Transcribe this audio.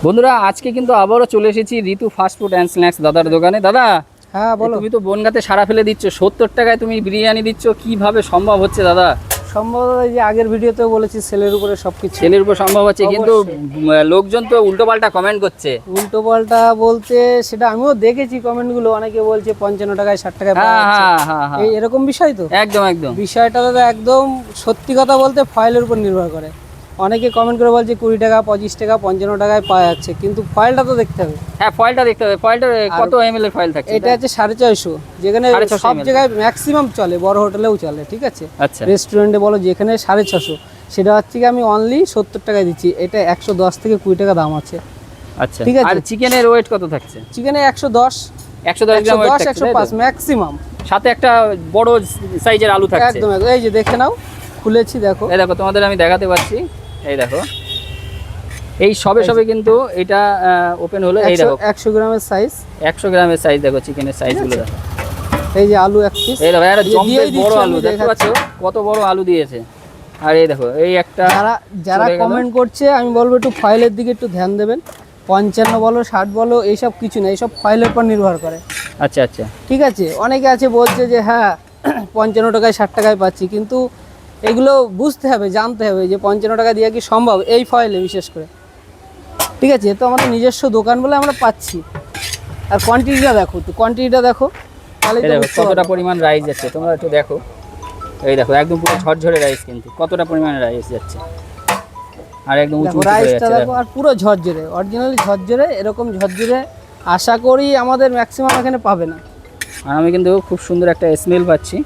বন্ধুরা আজকে কিন্তু আবারও চলে এসেছি ঋতু ফাস্ট ফুড অ্যান্ড স্ন্যাক্স দাদার দোকানে। দাদা হ্যাঁ বলো। তুমি তো বনগাঁতে সারা ফেলে দিচ্ছ, 70 টাকায় তুমি বিরিয়ানি দিচ্ছ, কিভাবে সম্ভব হচ্ছে দাদা? সম্ভব এই যে আগের ভিডিওতেও বলেছি সেলের উপরে সবকিছু। ছেলের উপর সম্ভব হচ্ছে, কিন্তু লোকজন তো উল্টো পাল্টা কমেন্ট করছে। উল্টো পাল্টা বলতে সেটা আমিও দেখেছি কমেন্টগুলো, অনেকে বলছে 55 টাকায় 60 টাকায় পাওয়া হ্যাঁ যাচ্ছে। হ্যাঁ হ্যাঁ হ্যাঁ, এই এরকম বিষয় তো একদম একদম। বিষয়টা দাদা একদম সত্যি কথা বলতে ফয়েলের উপর নির্ভর করে। অনেকে কমেন্ট করে বলছে 20 টাকা 25 টাকা 55 টাকায় পাওয়া যাচ্ছে, কিন্তু ফয়েলটা তো দেখতে হবে। হ্যাঁ ফয়েলটা দেখতে হবে, ফয়েলটা কত ml এর ফয়েল থাকছে? এটা হচ্ছে 450, যেখানে 450 সব ml জায়গায় ম্যাক্সিমাম চলে, বড় হোটেলেও চলে, ঠিক আছে। আচ্ছা রেস্টুরেন্টে বলো যেখানে 650, সেটা হচ্ছে কি আমি অনলি 70 টাকায় দিচ্ছি। এটা 110 থেকে 20 টাকা দাম আছে, আচ্ছা। ঠিক আছে। আর চিকেনের ওয়েট কত থাকছে? চিকেনে 110 110 গ্রাম ওয়েট 110 থাকছে, তাই 105 তো? ম্যাক্সিমাম। সাথে একটা বড় সাইজের আলু থাকছে। একদম একদম। এই যে দেখে নাও, খুলেছি দেখো। এই দেখো, তোমাদের আমি দেখাতে পাচ্ছি, এই দেখো, এই সবে সবে কিন্তু এটা ওপেন হলো। এই দেখো 100 গ্রামের সাইজ, 100 গ্রামের সাইজ, দেখো চিকেনের সাইজগুলো দেখো। এই যে আলু এক পিস। এই দেখো একটা দিয়েই জম্পের দিচ্ছি বড় আমি, আলু, দেখতে পাচ্ছ দেখাচ্ছি। কত বড় আলু দিয়েছে। আর এই দেখো এই একটা যারা চলে গেল। কমেন্ট করছে আমি বলবো একটু ফয়েলের দিকে একটু ধ্যান দেবেন। 55 বলো 60 বলো এইসব কিছু না, এইসব ফয়েলের উপর নির্ভর করে, আচ্ছা আচ্ছা। ঠিক আছে। অনেকে আছে বলছে যে হ্যাঁ 55 টাকায় 60 টাকায় পাচ্ছি, কিন্তু এগুলো বুঝতে হবে, জানতে হবে যে 55 টাকা দিয়ে কি সম্ভব এই ফয়েলে, বিশেষ করে, ঠিক আছে। তো আমাদের নিজস্ব দোকান বলে আমরা পাচ্ছি। আর কোয়ান্টিটিটা দেখো, তো কোয়ান্টিটিটা দেখো, তাহলে এই দেখো কতটা পরিমাণ রাইস যাচ্ছে, তোমরা একটু দেখো। এই দেখো একদম পুরো ঝরঝরে রাইস, কিন্তু কতটা পরিমাণ রাইস যাচ্ছে, আর একদম উঁচু উঁচু করে রাইসটা যাচ্ছে দেখো, দেখো। আর পুরো ঝরঝরে, অরিজিনালি ঝরঝরে, এরকম ঝরঝরে আশা করি আমাদের ম্যাক্সিমাম এখানে পাবে না। আর আমি কিন্তু খুব সুন্দর একটা স্মেল পাচ্ছি।